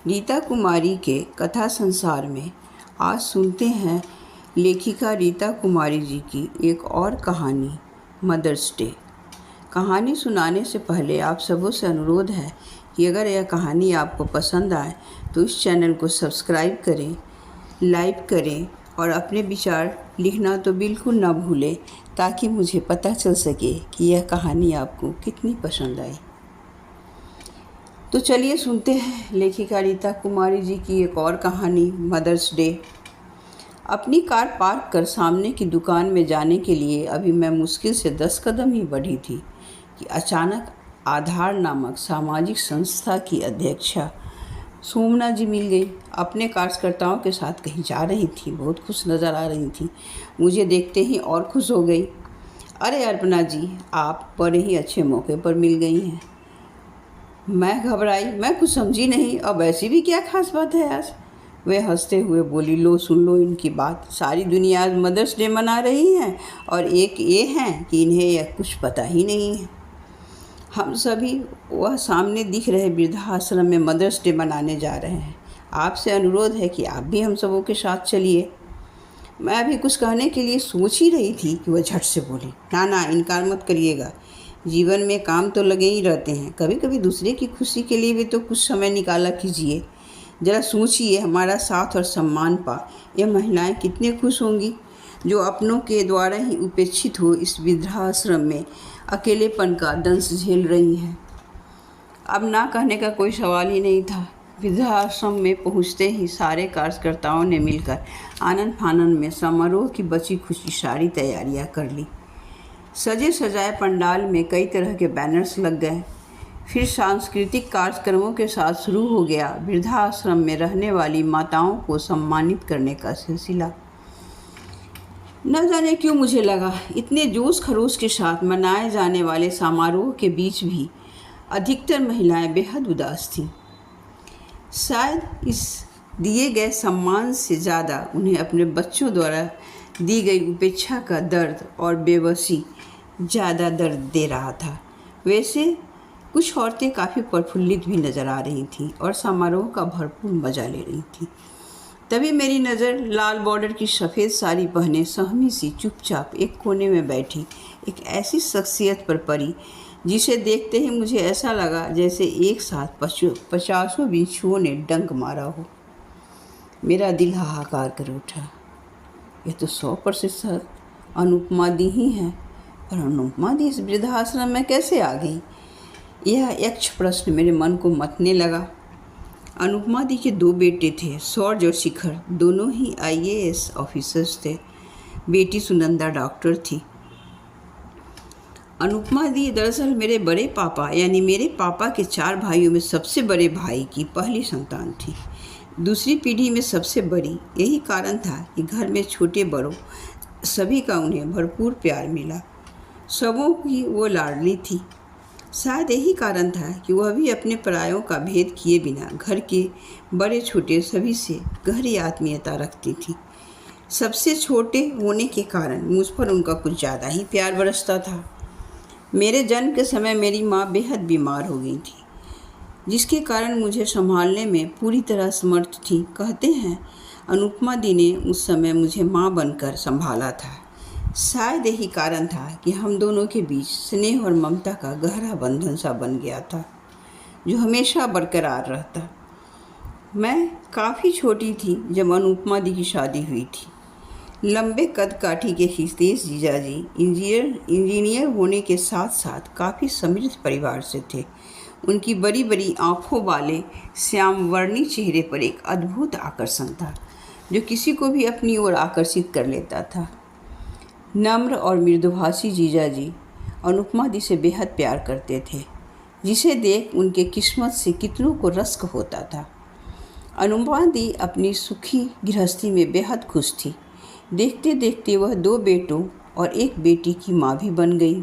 रीता कुमारी के कथा संसार में आज सुनते हैं लेखिका रीता कुमारी जी की एक और कहानी, मदर्स डे। कहानी सुनाने से पहले आप सबों से अनुरोध है कि अगर यह कहानी आपको पसंद आए तो इस चैनल को सब्सक्राइब करें, लाइक करें और अपने विचार लिखना तो बिल्कुल ना भूलें, ताकि मुझे पता चल सके कि यह कहानी आपको कितनी पसंद आई। तो चलिए सुनते हैं लेखिका रीता कुमारी जी की एक और कहानी, मदर्स डे। अपनी कार पार्क कर सामने की दुकान में जाने के लिए अभी मैं मुश्किल से 10 कदम ही बढ़ी थी कि अचानक आधार नामक सामाजिक संस्था की अध्यक्षा सोमना जी मिल गई। अपने कार्यकर्ताओं के साथ कहीं जा रही थी, बहुत खुश नज़र आ रही थी। मुझे देखते ही और खुश हो गई। अरे अर्पणा जी, आप बड़े ही अच्छे मौके पर मिल गई हैं। मैं घबराई, मैं कुछ समझी नहीं। अब ऐसी भी क्या खास बात है आज? वे हंसते हुए बोली, लो सुन लो इनकी बात। सारी दुनिया आज मदर्स डे मना रही है और एक ये हैं कि इन्हें यह कुछ पता ही नहीं है। हम सभी वह सामने दिख रहे वृद्धाश्रम में मदर्स डे मनाने जा रहे हैं। आपसे अनुरोध है कि आप भी हम सबों के साथ चलिए। मैं अभी कुछ कहने के लिए सोच ही रही थी कि वह झट से बोली, ना ना, इनकार मत करिएगा। जीवन में काम तो लगे ही रहते हैं, कभी कभी दूसरे की खुशी के लिए भी तो कुछ समय निकाला कीजिए। ज़रा सोचिए, हमारा साथ और सम्मान पा यह महिलाएं कितने खुश होंगी जो अपनों के द्वारा ही उपेक्षित हो इस वृद्धाश्रम में अकेलेपन का दंश झेल रही हैं। अब ना कहने का कोई सवाल ही नहीं था। वृद्धाश्रम में पहुंचते ही सारे कार्यकर्ताओं ने मिलकर आनन फानन में समारोह की बची खुची सारी तैयारियां कर ली। सजे सजाए पंडाल में कई तरह के बैनर्स लग गए। फिर सांस्कृतिक कार्यक्रमों के साथ शुरू हो गया वृद्धाश्रम में रहने वाली माताओं को सम्मानित करने का सिलसिला। न जाने क्यों मुझे लगा इतने जोश खरोश के साथ मनाए जाने वाले समारोह के बीच भी अधिकतर महिलाएं बेहद उदास थीं। शायद इस दिए गए सम्मान से ज़्यादा उन्हें अपने बच्चों द्वारा दी गई उपेक्षा का दर्द और बेबसी ज़्यादा दर्द दे रहा था। वैसे कुछ औरतें काफ़ी प्रफुल्लित भी नज़र आ रही थीं और समारोह का भरपूर मज़ा ले रही थीं। तभी मेरी नज़र लाल बॉर्डर की सफ़ेद साड़ी पहने सहमी सी चुपचाप एक कोने में बैठी एक ऐसी शख्सियत पर पड़ी जिसे देखते ही मुझे ऐसा लगा जैसे एक साथ 50 बिच्छुओं ने डंक मारा हो। मेरा दिल हाहाकार कर उठा। यह तो 100% अनुपमा दी ही है, पर अनुपमा दी इस वृद्धाश्रम में कैसे आ गई? यह यक्ष प्रश्न मेरे मन को मतने लगा। अनुपमा दी के 2 बेटे थे, सौर्य और शिखर। दोनों ही IAS ऑफिसर्स थे। बेटी सुनंदा डॉक्टर थी। अनुपमा दी दरअसल मेरे बड़े पापा यानी मेरे पापा के 4 भाइयों में सबसे बड़े भाई की पहली संतान थी, दूसरी पीढ़ी में सबसे बड़ी। यही कारण था कि घर में छोटे बड़ों सभी का उन्हें भरपूर प्यार मिला। सबों की वो लाडली थी। शायद यही कारण था कि वह भी अपने परायों का भेद किए बिना घर के बड़े छोटे सभी से गहरी आत्मीयता रखती थी। सबसे छोटे होने के कारण मुझ पर उनका कुछ ज़्यादा ही प्यार बरसता था। मेरे जन्म के समय मेरी माँ बेहद बीमार हो गई थी, जिसके कारण मुझे संभालने में पूरी तरह समर्थ थी। कहते हैं अनुपमा दी ने उस समय मुझे माँ बनकर संभाला था। शायद यही कारण था कि हम दोनों के बीच स्नेह और ममता का गहरा बंधन सा बन गया था, जो हमेशा बरकरार रहता। मैं काफ़ी छोटी थी जब अनुपमा दी की शादी हुई थी। लंबे कद काठी के हितेश जीजाजी इंजीनियर होने के साथ साथ काफ़ी समृद्ध परिवार से थे। उनकी बड़ी बड़ी आँखों वाले श्यामवर्णी चेहरे पर एक अद्भुत आकर्षण था, जो किसी को भी अपनी ओर आकर्षित कर लेता था। नम्र और मृदुभाषी जीजाजी अनुपमा दी से बेहद प्यार करते थे, जिसे देख उनके किस्मत से कितनों को रश्क होता था। अनुपमा दी अपनी सुखी गृहस्थी में बेहद खुश थी। देखते देखते वह 2 बेटों और 1 बेटी की माँ भी बन गई।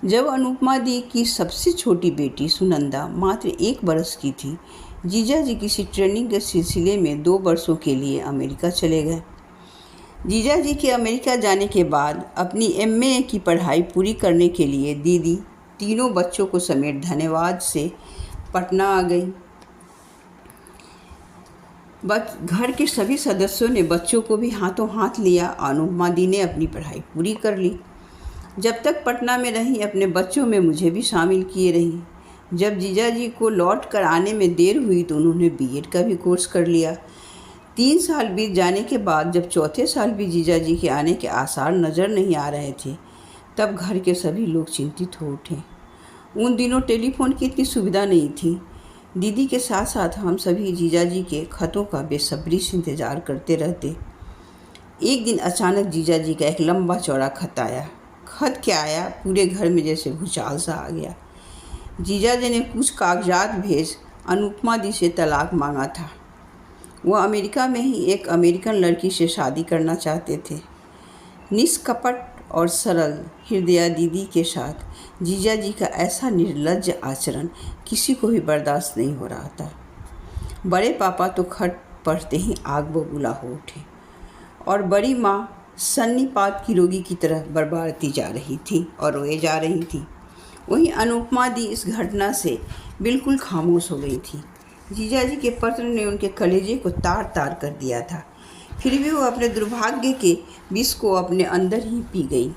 जब अनुपमा दी की सबसे छोटी बेटी सुनंदा मात्र 1 बरस की थी, जीजाजी किसी ट्रेनिंग के सिलसिले में 2 वर्षों के लिए अमेरिका चले गए। जीजाजी के अमेरिका जाने के बाद अपनी MA की पढ़ाई पूरी करने के लिए दीदी तीनों बच्चों को समेत धन्यवाद से पटना आ गई। घर के सभी सदस्यों ने बच्चों को भी हाथों हाथ लिया। अनुपमा दी ने अपनी पढ़ाई पूरी कर ली। जब तक पटना में रही अपने बच्चों में मुझे भी शामिल किए रही। जब जीजाजी को लौट कर आने में देर हुई तो उन्होंने बीएड का भी कोर्स कर लिया। 3 साल बीत जाने के बाद जब चौथे साल भी जीजाजी के आने के आसार नज़र नहीं आ रहे थे, तब घर के सभी लोग चिंतित हो उठे। उन दिनों टेलीफोन की इतनी सुविधा नहीं थी। दीदी के साथ साथ हम सभी जीजाजी के खतों का बेसब्री से इंतज़ार करते रहते। एक दिन अचानक जीजाजी का एक लंबा चौड़ा खत आया। खत क्या आया, पूरे घर में जैसे भूचाल सा आ गया। जीजाजी ने कुछ कागजात भेज अनुपमा दी से तलाक मांगा था। वह अमेरिका में ही एक अमेरिकन लड़की से शादी करना चाहते थे। निष्कपट और सरल हृदया दीदी के साथ जीजाजी का ऐसा निर्लज्ज आचरण किसी को भी बर्दाश्त नहीं हो रहा था। बड़े पापा तो खत पढ़ते ही आग बबूला हो उठे और बड़ी माँ सन्नीपात की रोगी की तरह बरबारती जा रही थी और रोए जा रही थी। वहीं अनुपमा दी इस घटना से बिल्कुल खामोश हो गई थी। जीजाजी के पत्र ने उनके कलेजे को तार तार कर दिया था। फिर भी वो अपने दुर्भाग्य के विष को अपने अंदर ही पी गई।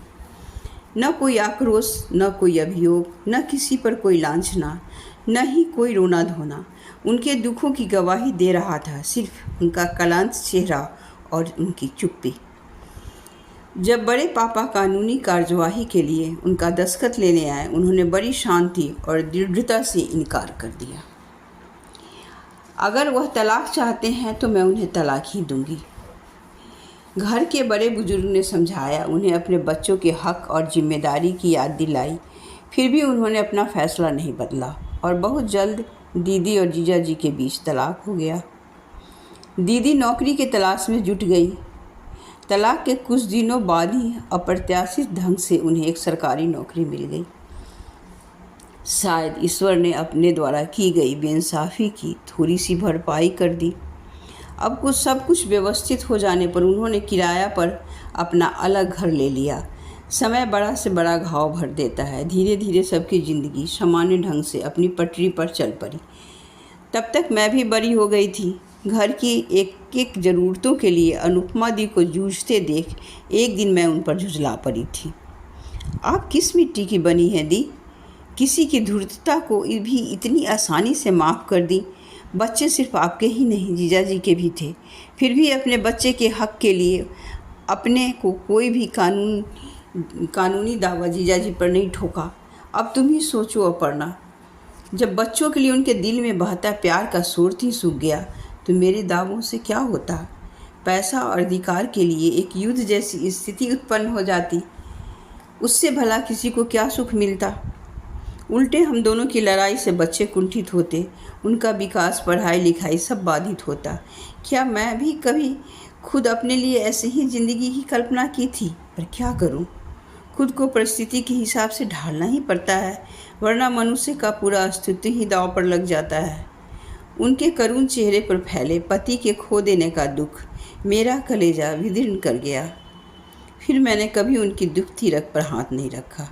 न कोई आक्रोश, न कोई अभियोग, न किसी पर कोई लांछना, न ही कोई रोना धोना उनके दुखों की गवाही दे रहा था। सिर्फ उनका क्लांत चेहरा और उनकी चुप्पी। जब बड़े पापा कानूनी कार्यवाही के लिए उनका दस्तखत लेने आए, उन्होंने बड़ी शांति और दृढ़ता से इनकार कर दिया। अगर वह तलाक चाहते हैं तो मैं उन्हें तलाक ही दूंगी। घर के बड़े बुजुर्ग ने समझाया, उन्हें अपने बच्चों के हक और जिम्मेदारी की याद दिलाई। फिर भी उन्होंने अपना फैसला नहीं बदला और बहुत जल्द दीदी और जीजाजी के बीच तलाक हो गया। दीदी नौकरी के तलाश में जुट गई। तलाक के कुछ दिनों बाद ही अप्रत्याशित ढंग से उन्हें एक सरकारी नौकरी मिल गई। शायद ईश्वर ने अपने द्वारा की गई बेइंसाफ़ी की थोड़ी सी भरपाई कर दी। अब सब कुछ व्यवस्थित हो जाने पर उन्होंने किराया पर अपना अलग घर ले लिया। समय बड़ा से बड़ा घाव भर देता है। धीरे धीरे सबकी ज़िंदगी सामान्य ढंग से अपनी पटरी पर चल पड़ी। तब तक मैं भी बड़ी हो गई थी। घर की एक एक ज़रूरतों के लिए अनुपमा दी को जूझते देख एक दिन मैं उन पर झुँझला पड़ी थी। आप किस मिट्टी की बनी हैं दी? किसी की धूर्तता को भी इतनी आसानी से माफ़ कर दी। बच्चे सिर्फ आपके ही नहीं, जीजाजी के भी थे। फिर भी अपने बच्चे के हक के लिए अपने को कोई भी कानूनी दावा जीजाजी पर नहीं ठोका। अब तुम ही सोचो अपर्णा, जब बच्चों के लिए उनके दिल में बहता प्यार का स्रोत ही सूख गया तो मेरे दावों से क्या होता? पैसा और अधिकार के लिए एक युद्ध जैसी स्थिति उत्पन्न हो जाती। उससे भला किसी को क्या सुख मिलता? उल्टे हम दोनों की लड़ाई से बच्चे कुंठित होते, उनका विकास, पढ़ाई लिखाई सब बाधित होता। क्या मैं भी कभी खुद अपने लिए ऐसे ही ज़िंदगी की कल्पना की थी? पर क्या करूं? खुद को परिस्थिति के हिसाब से ढालना ही पड़ता है, वरना मनुष्य का पूरा अस्तित्व ही दांव पर लग जाता है। उनके करुण चेहरे पर फैले पति के खो देने का दुख मेरा कलेजा विदीर्ण कर गया। फिर मैंने कभी उनकी दुखती रग पर हाथ नहीं रखा।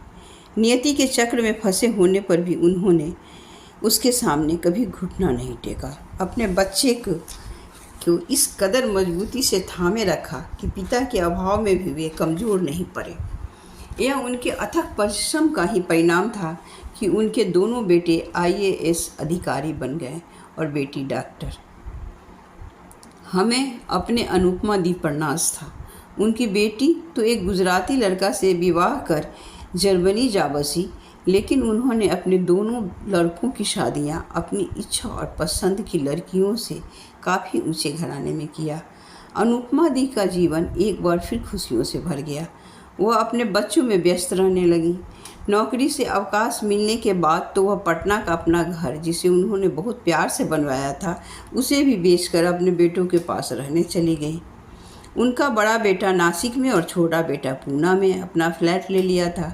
नियति के चक्र में फंसे होने पर भी उन्होंने उसके सामने कभी घुटना नहीं टेका। अपने बच्चे को इस कदर मजबूती से थामे रखा कि पिता के अभाव में भी वे कमज़ोर नहीं पड़े। यह उनके अथक परिश्रम का ही परिणाम था कि उनके दोनों बेटे IAS अधिकारी बन गए और बेटी डॉक्टर। हमें अपने अनुपमा दी पर नाज था। उनकी बेटी तो एक गुजराती लड़का से विवाह कर जर्मनी जा बसी, लेकिन उन्होंने अपने दोनों लड़कों की शादियां अपनी इच्छा और पसंद की लड़कियों से काफ़ी ऊंचे घराने में किया। अनुपमा दी का जीवन एक बार फिर खुशियों से भर गया। वह अपने बच्चों में व्यस्त रहने लगी। नौकरी से अवकाश मिलने के बाद तो वह पटना का अपना घर, जिसे उन्होंने बहुत प्यार से बनवाया था, उसे भी बेचकर अपने बेटों के पास रहने चली गई। उनका बड़ा बेटा नासिक में और छोटा बेटा पूना में अपना फ्लैट ले लिया था।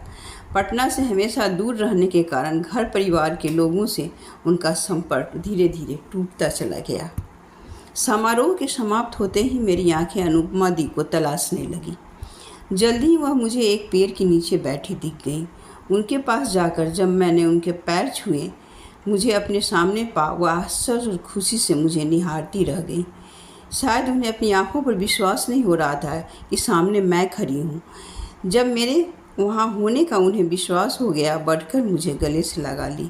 पटना से हमेशा दूर रहने के कारण घर परिवार के लोगों से उनका संपर्क धीरे धीरे टूटता चला गया। समारोह के समाप्त होते ही मेरी आंखें अनुपमा दी को तलाशने लगी। जल्दी वह मुझे एक पेड़ के नीचे बैठी दिख गई। उनके पास जाकर जब मैंने उनके पैर छुए, मुझे अपने सामने पा वह आश्चर्य और खुशी से मुझे निहारती रह गई। शायद उन्हें अपनी आंखों पर विश्वास नहीं हो रहा था कि सामने मैं खड़ी हूँ। जब मेरे वहाँ होने का उन्हें विश्वास हो गया, बढ़कर मुझे गले से लगा ली।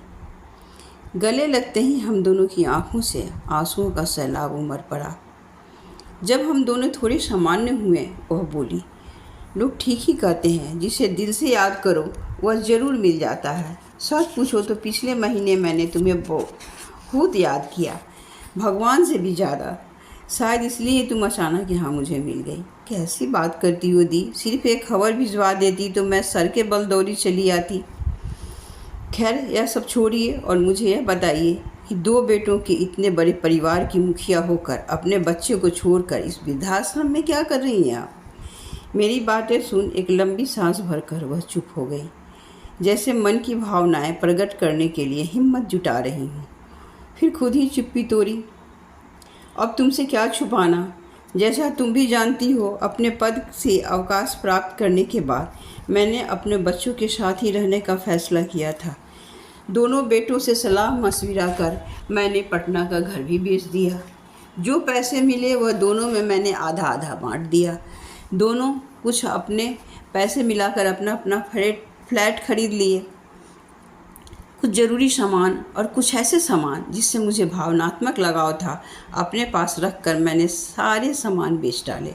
गले लगते ही हम दोनों की आंखों से आंसुओं का सैलाब उमड़ पड़ा। जब हम दोनों थोड़े सामान्य हुए, वह बोली, लोग ठीक ही कहते हैं, जिसे दिल से याद करो वह ज़रूर मिल जाता है। सच पूछो तो पिछले महीने मैंने तुम्हें बहुत याद किया, भगवान से भी ज़्यादा। शायद इसलिए तुम अचानक यहाँ मुझे मिल गई। कैसी बात करती हो दी, सिर्फ एक खबर भिजवा देती तो मैं सर के बल दौड़ी चली आती। खैर, यह सब छोड़िए और मुझे यह बताइए कि 2 बेटों के इतने बड़े परिवार की मुखिया होकर अपने बच्चे को छोड़कर इस वृद्धाश्रम में क्या कर रही हैं आप? मेरी बातें सुन एक लंबी सांस भरकर वह चुप हो गई, जैसे मन की भावनाएं प्रकट करने के लिए हिम्मत जुटा रही हूँ। फिर खुद ही चुप्पी तोड़ी। अब तुमसे क्या छुपाना, जैसा तुम भी जानती हो, अपने पद से अवकाश प्राप्त करने के बाद मैंने अपने बच्चों के साथ ही रहने का फैसला किया था। दोनों बेटों से सलाह मशविरा कर मैंने पटना का घर भी बेच दिया। जो पैसे मिले वह दोनों में मैंने आधा आधा बांट दिया। दोनों कुछ अपने पैसे मिलाकर अपना अपना फ्लैट खरीद लिए। कुछ ज़रूरी सामान और कुछ ऐसे सामान जिससे मुझे भावनात्मक लगाव था, अपने पास रख कर मैंने सारे सामान बेच डाले।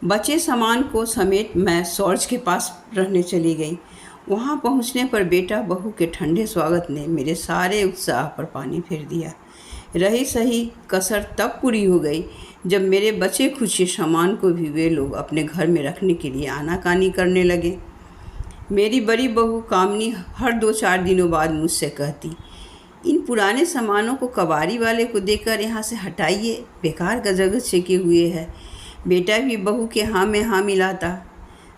बचे सामान को समेत मैं सॉर्ज के पास रहने चली गई। वहाँ पहुँचने पर बेटा बहू के ठंडे स्वागत ने मेरे सारे उत्साह पर पानी फेर दिया। रही सही कसर तब पूरी हो गई जब मेरे बचे खुचे सामान को भी वे लोग अपने घर में रखने के लिए आनाकानी करने लगे। मेरी बड़ी बहू कामनी हर 2-4 दिनों बाद मुझसे कहती, इन पुराने सामानों को कबाड़ी वाले को देकर यहाँ से हटाइए, बेकार का जगह छेके हुए है। बेटा भी बहू के हाँ में हाँ मिलाता।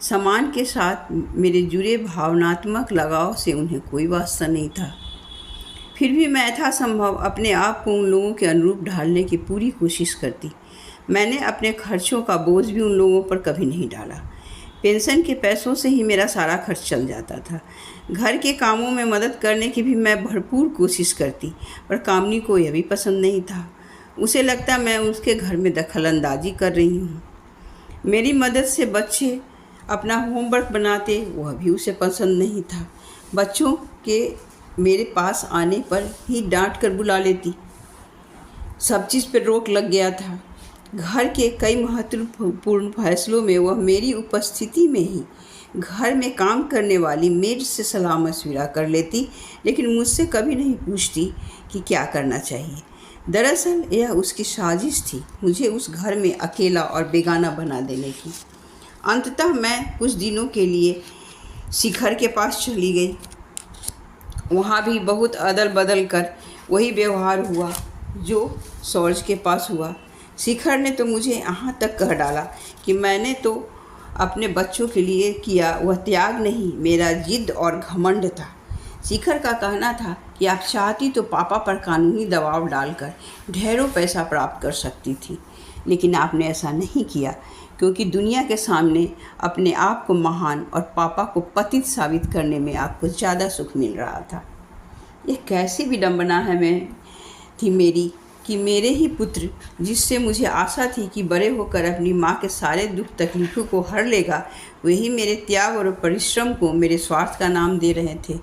सामान के साथ मेरे जुड़े भावनात्मक लगाव से उन्हें कोई वास्ता नहीं था। फिर भी मैं यथासंभव अपने आप को उन लोगों के अनुरूप ढालने की पूरी कोशिश करती। मैंने अपने खर्चों का बोझ भी उन लोगों पर कभी नहीं डाला। पेंशन के पैसों से ही मेरा सारा खर्च चल जाता था। घर के कामों में मदद करने की भी मैं भरपूर कोशिश करती, पर कामनी को यह भी पसंद नहीं था। उसे लगता मैं उसके घर में दखल अंदाजी कर रही हूँ। मेरी मदद से बच्चे अपना होमवर्क बनाते, वह भी उसे पसंद नहीं था। बच्चों के मेरे पास आने पर ही डांट कर बुला लेती। सब चीज़ पर रोक लग गया था। घर के कई महत्वपूर्ण फैसलों में वह मेरी उपस्थिति में ही घर में काम करने वाली मेड से सलाह मशविरा कर लेती, लेकिन मुझसे कभी नहीं पूछती कि क्या करना चाहिए। दरअसल यह उसकी साजिश थी, मुझे उस घर में अकेला और बेगाना बना देने की। अंततः मैं कुछ दिनों के लिए शिखर के पास चली गई। वहाँ भी बहुत अदल बदल कर वही व्यवहार हुआ जो सॉर्ज के पास हुआ। शिखर ने तो मुझे यहाँ तक कह डाला कि मैंने तो अपने बच्चों के लिए किया वह त्याग नहीं, मेरा जिद और घमंड था। शिखर का कहना था कि आप चाहती तो पापा पर कानूनी दबाव डालकर ढेरों पैसा प्राप्त कर सकती थी, लेकिन आपने ऐसा नहीं किया क्योंकि दुनिया के सामने अपने आप को महान और पापा को पतित साबित करने में आपको ज़्यादा सुख मिल रहा था। यह कैसी विडंबना है थी मेरी कि मेरे ही पुत्र, जिससे मुझे आशा थी कि बड़े होकर अपनी माँ के सारे दुख तकलीफ़ों को हर लेगा, वही मेरे त्याग और परिश्रम को मेरे स्वार्थ का नाम दे रहे थे।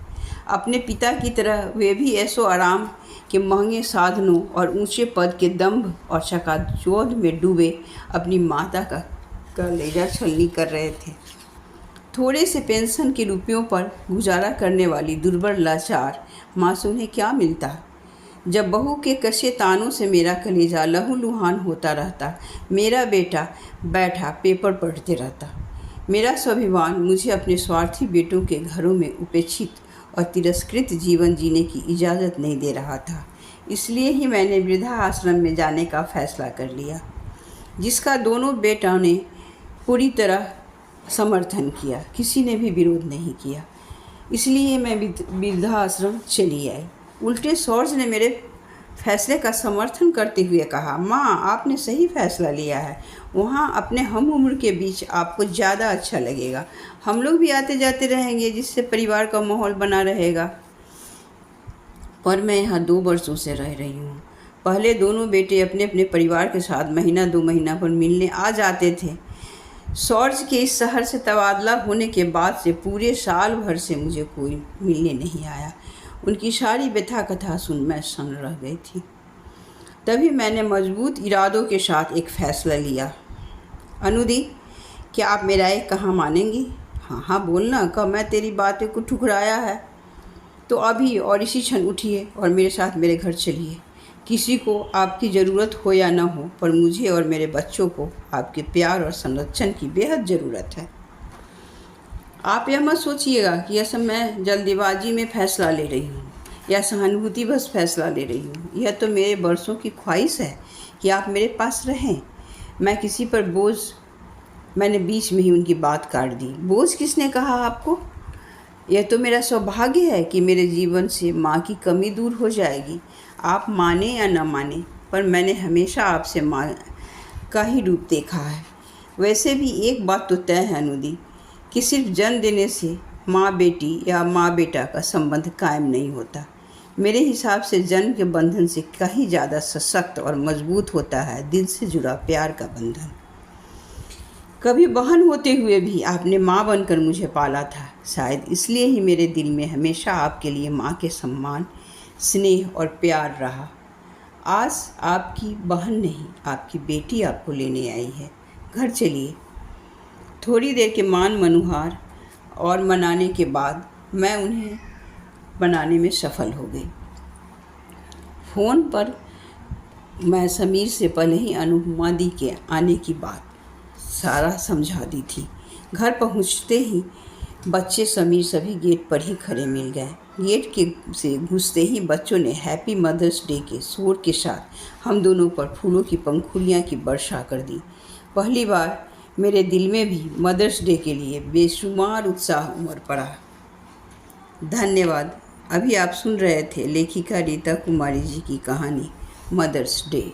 अपने पिता की तरह वे भी ऐसो आराम के महंगे साधनों और ऊंचे पद के दंभ और चकाचौंध में डूबे अपनी माता का कलेजा छलनी कर रहे थे। थोड़े से पेंशन के रुपयों पर गुजारा करने वाली दुर्बल लाचार मासूम ने क्या मिलता, जब बहू के कसे तानों से मेरा कलेजा लहूलुहान होता रहता। मेरा बेटा बैठा पेपर पढ़ते रहता। मेरा स्वाभिमान मुझे अपने स्वार्थी बेटों के घरों में उपेक्षित और तिरस्कृत जीवन जीने की इजाज़त नहीं दे रहा था। इसलिए ही मैंने वृद्धा आश्रम में जाने का फैसला कर लिया, जिसका दोनों बेटों ने पूरी तरह समर्थन किया। किसी ने भी विरोध नहीं किया। इसलिए मैं वृद्धा आश्रम चली आई। उल्टे सॉर्ज ने मेरे फैसले का समर्थन करते हुए कहा, माँ, आपने सही फैसला लिया है। वहाँ अपने हम उम्र के बीच आपको ज़्यादा अच्छा लगेगा। हम लोग भी आते जाते रहेंगे, जिससे परिवार का माहौल बना रहेगा। पर मैं यहाँ 2 वर्षों से रह रही हूँ। पहले दोनों बेटे अपने अपने परिवार के साथ महीना 2 महीना पर मिलने आ जाते थे। शौर्य के इस शहर से तबादला होने के बाद से पूरे साल भर से मुझे कोई मिलने नहीं आया। उनकी सारी व्यथा कथा सुन मैं सन्न रह गई थी। तभी मैंने मजबूत इरादों के साथ एक फ़ैसला लिया। अनुदी, क्या आप मेरा एक कहा मानेंगी? हाँ हाँ बोलना, कब मैं तेरी बातें को ठुकराया है? तो अभी और इसी क्षण उठिए और मेरे साथ मेरे घर चलिए। किसी को आपकी ज़रूरत हो या न हो, पर मुझे और मेरे बच्चों को आपके प्यार और संरक्षण की बेहद ज़रूरत है। आप यह मत सोचिएगा कि यह सब मैं जल्दबाजी में फ़ैसला ले रही हूँ या सहानुभूति बस फ़ैसला ले रही हूँ। यह तो मेरे बरसों की ख्वाहिश है कि आप मेरे पास रहें। मैं किसी पर बोझ, मैंने बीच में ही उनकी बात काट दी। बोझ किसने कहा आपको? यह तो मेरा सौभाग्य है कि मेरे जीवन से माँ की कमी दूर हो जाएगी। आप माने या न माने, पर मैंने हमेशा आपसे माँ का ही रूप देखा है। वैसे भी एक बात तो तय है अनुदी, कि सिर्फ जन्म देने से माँ बेटी या माँ बेटा का संबंध कायम नहीं होता। मेरे हिसाब से जन्म के बंधन से कहीं ज़्यादा सशक्त और मजबूत होता है दिल से जुड़ा प्यार का बंधन। कभी बहन होते हुए भी आपने माँ बनकर मुझे पाला था। शायद इसलिए ही मेरे दिल में हमेशा आपके लिए माँ के सम्मान, स्नेह और प्यार रहा। आज आपकी बहन नहीं, आपकी बेटी आपको लेने आई है। घर चलिए। थोड़ी देर के मनुहार और मनाने के बाद मैं उन्हें बनाने में सफल हो गई। फ़ोन पर मैं समीर से पहले ही अनुमादी के आने की बात सारा समझा दी थी। घर पहुंचते ही बच्चे समीर सभी गेट पर ही खड़े मिल गए। गेट के से घुसते ही बच्चों ने हैप्पी मदर्स डे के शोर के साथ हम दोनों पर फूलों की पंखुड़ियाँ की वर्षा कर दी। पहली बार मेरे दिल में भी मदर्स डे के लिए बेशुमार उत्साह उमड़ पड़ा। धन्यवाद। अभी आप सुन रहे थे लेखिका रीता कुमारी जी की कहानी मदर्स डे।